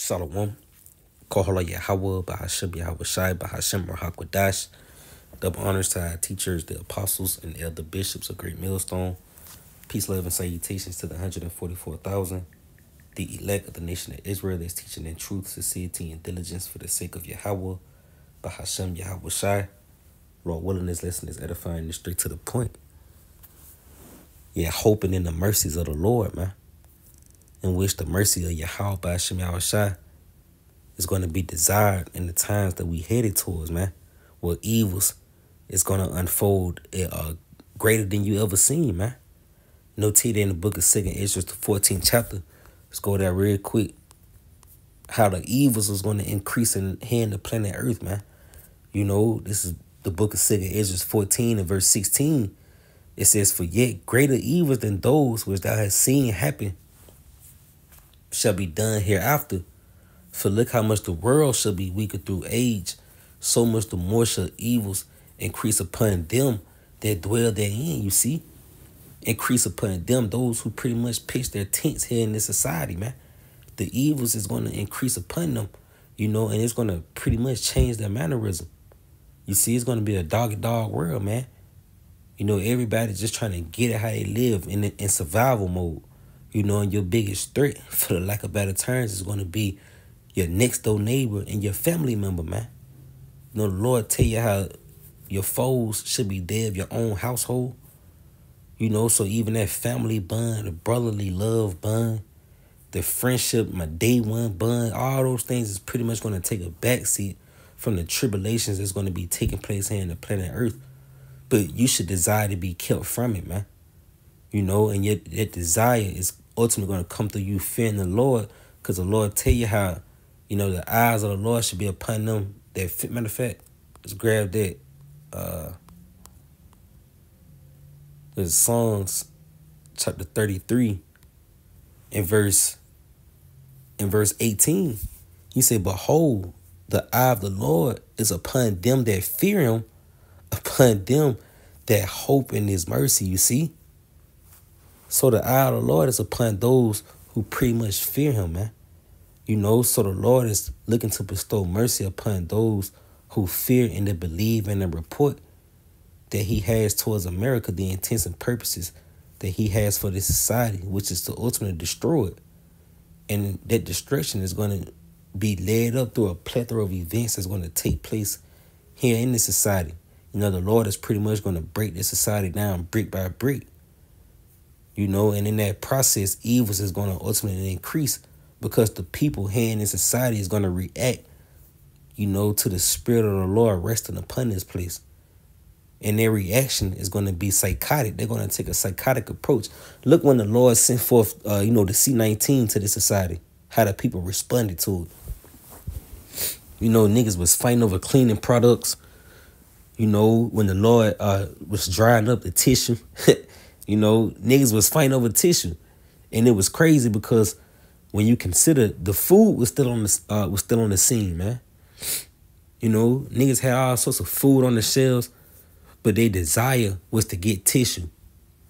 Shalom. Kohala Yahweh, Bahashem Yahweh Shai, Bahashem Rahakwadash. Double honors to our teachers, the apostles, and elder bishops of Great Millstone. Peace, love, and salutations to the 144,000, the elect of the nation of Israel that's teaching in truth, sincerity, and diligence for the sake of Yahweh, Bahashem Yahweh Shai. Lord willing, this lesson is edifying and straight to the point. Yeah, hoping in the mercies of the Lord, man. In which the mercy of Yahweh, Bahashem Yahweh Shai, is going to be desired in the times that we headed towards, man. Where evils is going to unfold greater than you ever seen, man. Notate in the book of 2nd Ezra, the 14th chapter. Let's go there real quick. How the evils is going to increase here in the planet Earth, man. You know, this is the book of 2nd Ezra 14 and verse 16. It says, "For yet greater evils than those which thou hast seen happen shall be done hereafter. For look how much the world shall be weaker through age, so much the more shall evils increase upon them that dwell therein." You see? Increase upon them, those who pretty much pitch their tents here in this society, man. The evils is going to increase upon them, you know, and it's going to pretty much change their mannerism. You see, it's going to be a dog-eat-dog world, man. You know, everybody's just trying to get it how they live in survival mode. You know, and your biggest threat, for the lack of better terms, is going to be your next door neighbor and your family member, man. You know, the Lord tell you how your foes should be dead of your own household. You know, so even that family bond, the brotherly love bond, the friendship, my day one bond, all those things is pretty much going to take a backseat from the tribulations that's going to be taking place here in the planet Earth. But you should desire to be kept from it, man. You know, and yet that desire is ultimately going to come through you fearing the Lord, because the Lord tell you how, you know, the eyes of the Lord should be upon them. That matter of fact, let's grab that. There's Psalms chapter 33 and verse 18. He said, "Behold, the eye of the Lord is upon them that fear him, upon them that hope in his mercy." You see? So the eye of the Lord is upon those who pretty much fear him, man. You know, so the Lord is looking to bestow mercy upon those who fear and that believe in the report that he has towards America, the intents and purposes that he has for this society, which is to ultimately destroy it. And that destruction is going to be led up through a plethora of events that's going to take place here in this society. You know, the Lord is pretty much going to break this society down brick by brick. You know, and in that process, evils is going to ultimately increase, because the people here in this society is going to react, you know, to the spirit of the Lord resting upon this place. And their reaction is going to be psychotic. They're going to take a psychotic approach. Look when the Lord sent forth, you know, the C-19 to this society, how the people responded to it. You know, niggas was fighting over cleaning products. You know, when the Lord was drying up the tissue, you know, niggas was fighting over tissue. And it was crazy because when you consider the food was still on the scene, man. You know, niggas had all sorts of food on the shelves, but their desire was to get tissue,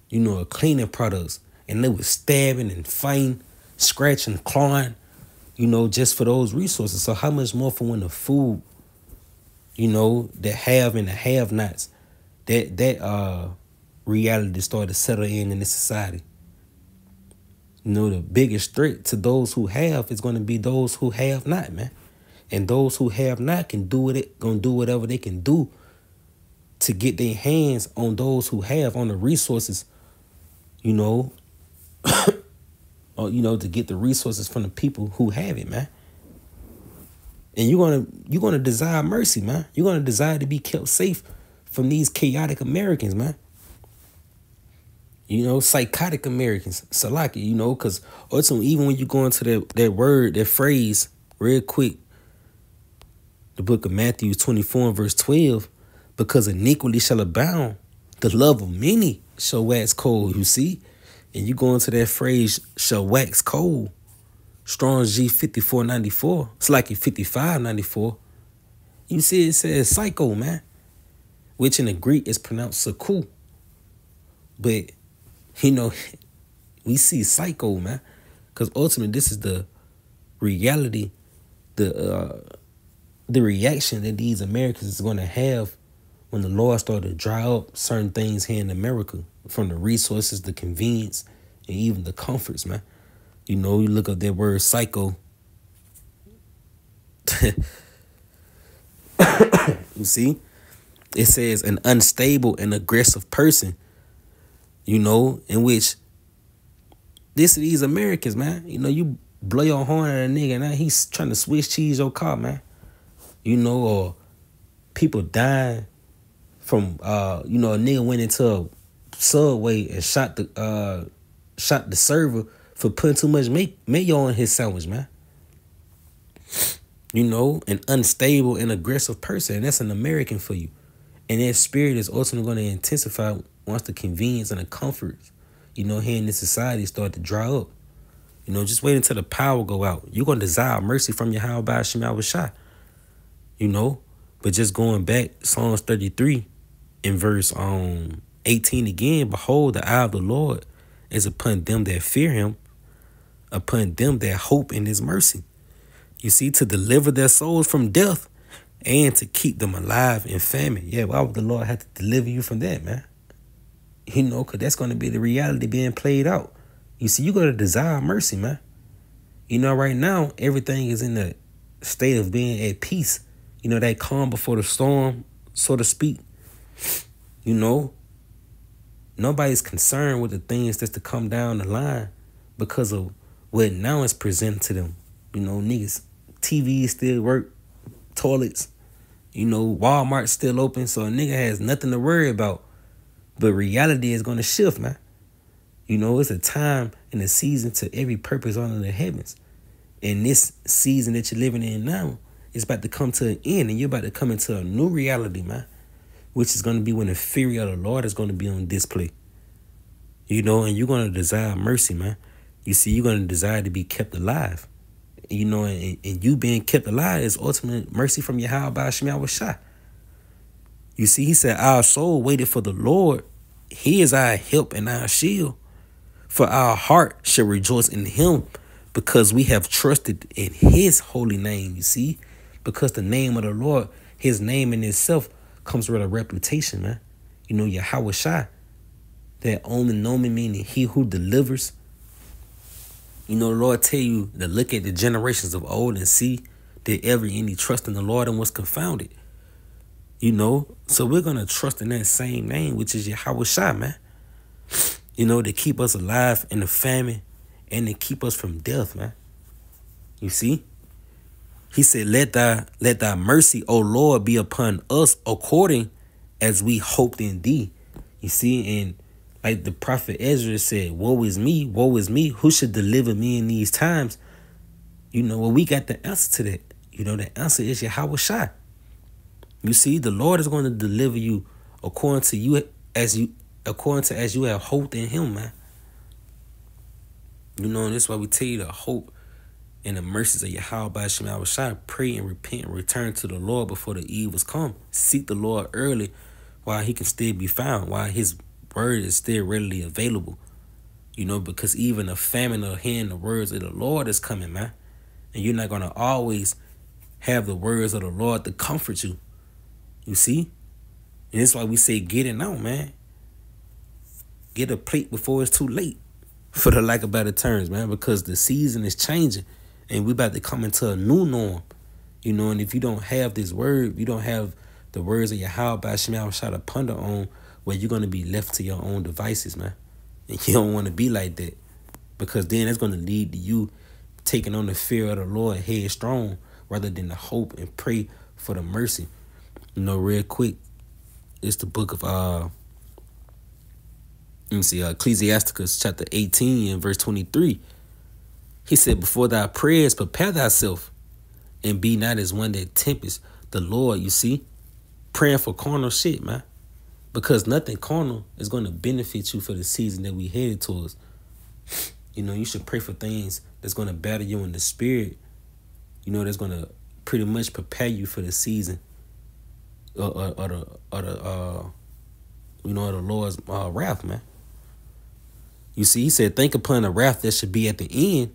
you know, cleaning products. And they was stabbing and fighting, scratching, clawing, you know, just for those resources. So how much more for when the food, you know, the have and the have-nots, that reality started to settle in this society. You know, the biggest threat to those who have is going to be those who have not, man. And those who have not gonna do whatever they can do to get their hands on those who have, on the resources, you know, or, you know, to get the resources from the people who have it, man. And you're gonna desire mercy, man. You're gonna desire to be kept safe from these chaotic Americans, man. You know, psychotic Americans, Salaki, you know, because ultimately, even when you go into that word, that phrase, real quick, the book of Matthew 24 and verse 12, "Because iniquity shall abound, the love of many shall wax cold." You see? And you go into that phrase, "shall wax cold." Strong's G 5494. It's like a 5594. You see, it says psycho, man, which in the Greek is pronounced saku. But, you know, we see psycho, man, because ultimately this is the reality the reaction that these Americans is going to have when the Lord started to dry up certain things here in America, from the resources, the convenience, and even the comforts, man. You know, you look up that word psycho. You see, it says an unstable and aggressive person, you know, in which these Americans, man, you know, you blow your horn at a nigga, now he's trying to Swiss cheese your car, man. You know, or people dying from, you know, a nigga went into a Subway and shot the server for putting too much mayo on his sandwich, man. You know, an unstable and aggressive person, and that's an American for you. And that spirit is ultimately going to intensify once the convenience and the comforts, you know, here in this society start to dry up. You know, just wait until the power go out. You're going to desire mercy from Yahweh Hashem Yahushua. You know, but just going back, Psalms 33 in verse 18 again, behold, the eye of the Lord is upon them that fear him, upon them that hope in his mercy. You see, to deliver their souls from death and to keep them alive in famine. Yeah, why would the Lord have to deliver you from that, man? You know, because that's going to be the reality being played out. You see, you got to desire mercy, man. You know, right now, everything is in the state of being at peace. You know, that calm before the storm, so to speak. You know, nobody's concerned with the things that's to come down the line because of what now is presented to them. You know, niggas, TVs still work, toilets, you know, Walmart's still open, so a nigga has nothing to worry about. But reality is going to shift, man. You know, it's a time and a season to every purpose under the heavens. And this season that you're living in now is about to come to an end, and you're about to come into a new reality, man, which is going to be when the fury of the Lord is going to be on display. You know, and you're going to desire mercy, man. You see, you're going to desire to be kept alive. You know, and you being kept alive is ultimate mercy from Yahweh Hashem Yahushua. You see, he said, our soul waited for the Lord. He is our help and our shield. For our heart shall rejoice in him, because we have trusted in his holy name. You see, because the name of the Lord, his name in itself comes with a reputation, man. You know, Yahushua, that only nomen meaning he who delivers. You know, the Lord tell you to look at the generations of old and see that any trust in the Lord and was confounded. You know, so we're going to trust in that same name, which is Yahushua, man. You know, to keep us alive in the famine and to keep us from death, man. You see? He said, let thy mercy, O Lord, be upon us according as we hoped in thee. You see, and like the prophet Ezra said, woe is me, who should deliver me in these times? You know, well, we got the answer to that. You know, the answer is Yahushua. You see, the Lord is going to deliver you according to as you have hoped in him, man. You know, and that's why we tell you to hope in the mercies of Yahweh Hashem Yahushua. Pray and repent and return to the Lord before the evils come. Seek the Lord early while he can still be found, while his word is still readily available. You know, because even a famine of hearing the words of the Lord is coming, man. And you're not going to always have the words of the Lord to comfort you. You see? And that's why we say get it now, man. Get a plate before it's too late, for the lack of better terms, man, because the season is changing and we about to come into a new norm. You know, and if you don't have this word, you don't have the words of Yahweh Hashem Yahushua to ponder on, well, you're going to be left to your own devices, man. And you don't want to be like that, because then it's going to lead to you taking on the fear of the Lord headstrong rather than the hope and pray for the mercy. You know, real quick, it's the book of Ecclesiasticus chapter 18 and verse 23. He said, before thy prayers, prepare thyself, and be not as one that tempest the Lord. You see, praying for carnal shit, man, because nothing carnal is going to benefit you for the season that we headed towards. You know, you should pray for things that's going to better you in the spirit. You know, that's going to pretty much prepare you for the season or the Lord's wrath, man. You see, he said, think upon the wrath that should be at the end,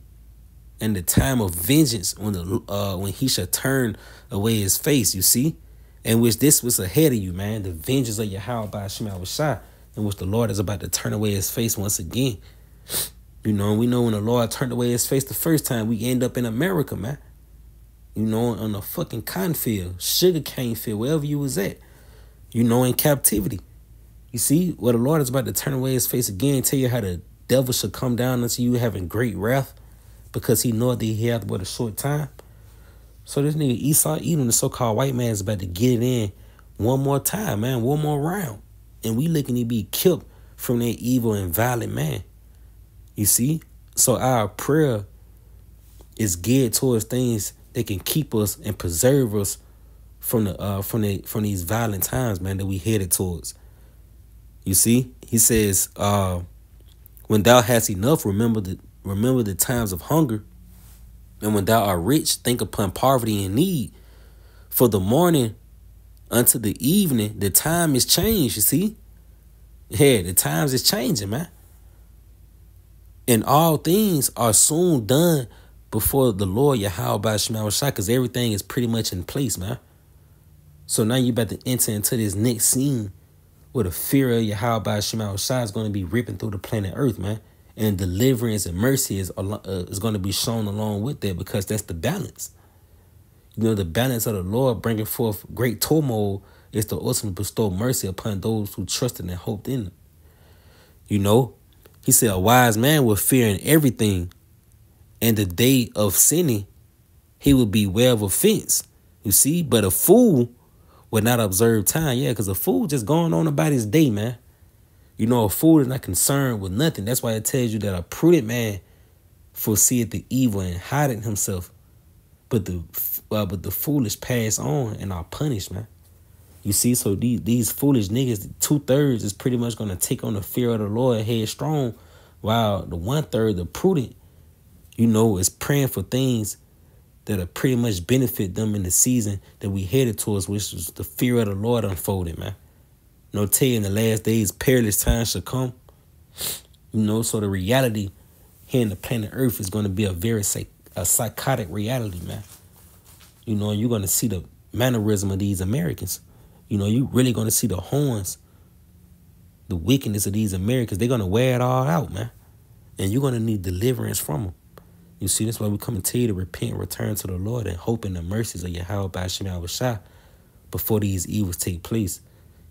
and the time of vengeance when he shall turn away his face, you see? In which this was ahead of you, man. The vengeance of Yahweh by Hashem Yahushua, in which the Lord is about to turn away his face once again. You know, we know when the Lord turned away his face the first time, we end up in America, man. You know, on a fucking cotton field, sugar cane field, wherever you was at. You know, in captivity. You see, well, the Lord is about to turn away his face again, tell you how the devil shall come down unto you having great wrath, because he knoweth that he hath but a short time. So this nigga Esau Edom, the so-called white man, is about to get it in one more time, man, one more round. And we looking to be killed from that evil and violent man. You see? So our prayer is geared towards things that can keep us and preserve us from these violent times, man, that we headed towards. You see? He says, when thou hast enough, remember the times of hunger. And when thou art rich, think upon poverty and need. For the morning unto the evening, the time is changed, you see? Yeah, the times is changing, man. And all things are soon done before the Lord Yahweh by Shema Shai, because everything is pretty much in place, man. So now you're about to enter into this next scene where the fear of Yahweh by Shema Shai is going to be ripping through the planet Earth, man. And deliverance and mercy is going to be shown along with that, because that's the balance. You know, the balance of the Lord bringing forth great turmoil is to ultimately bestow mercy upon those who trusted and hoped in him. You know, he said a wise man will fear in everything, and the day of sinning, he will beware of offense. You see, but a fool will not observe time. Yeah, because a fool just going on about his day, man. You know, a fool is not concerned with nothing. That's why it tells you that a prudent man foreseeth the evil and hideth himself. But the foolish pass on and are punished, man. You see, so these foolish niggas, 2/3 is pretty much going to take on the fear of the Lord headstrong, while the 1/3, the prudent, you know, is praying for things that'll pretty much benefit them in the season that we headed towards, which is the fear of the Lord unfolding, man. You know, tell you in the last days, perilous times shall come. You know, so the reality here in the planet Earth is going to be a very psychotic reality, man. You know, you're going to see the mannerism of these Americans. You know, you really going to see the horns, the wickedness of these Americans. They're going to wear it all out, man. And you're going to need deliverance from them. You see, that's why we come and tell you to repent and return to the Lord and hope in the mercies of Yahweh by Hashem Yahushua before these evils take place.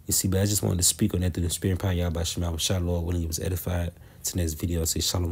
You see, but I just wanted to speak on that through the spirit and power of Yahweh by Hashem Yahushua, Lord, when he was edified. To the next video, I say shalom.